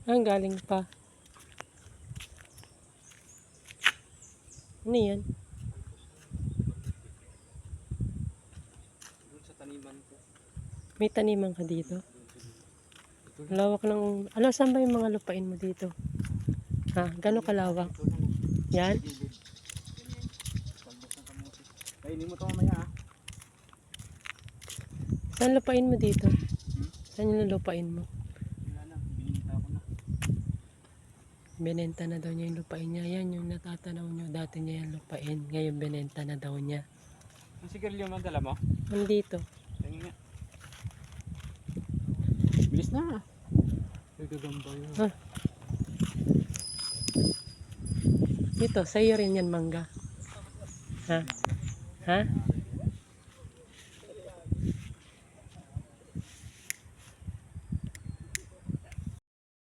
Ang galing pa. Ano yan? Doon sa taniman ko. May taniman ka dito? Lawak ng... Ano, saan ba yung mga lupain mo dito? Ha? Gano'ng kalawak? Ito lang. Yan? Gilid. Talbos ng kamuti. Kainin mo ito mamaya ah. Saan lupain mo dito? Saan yung lupain mo? Wala na, bininta ko na. Binenta na daw niya yung lupain niya. Yan yung natatanaw niyo. Dati niya yung lupain. Ngayon binenta na daw niya. Ang sigarilyo mo dala mo? Nandito. Tingin nga. Bilis na. Ay, gagamba yun. Ha? Dito, sa'yo rin yan mangga. Ha? Ha?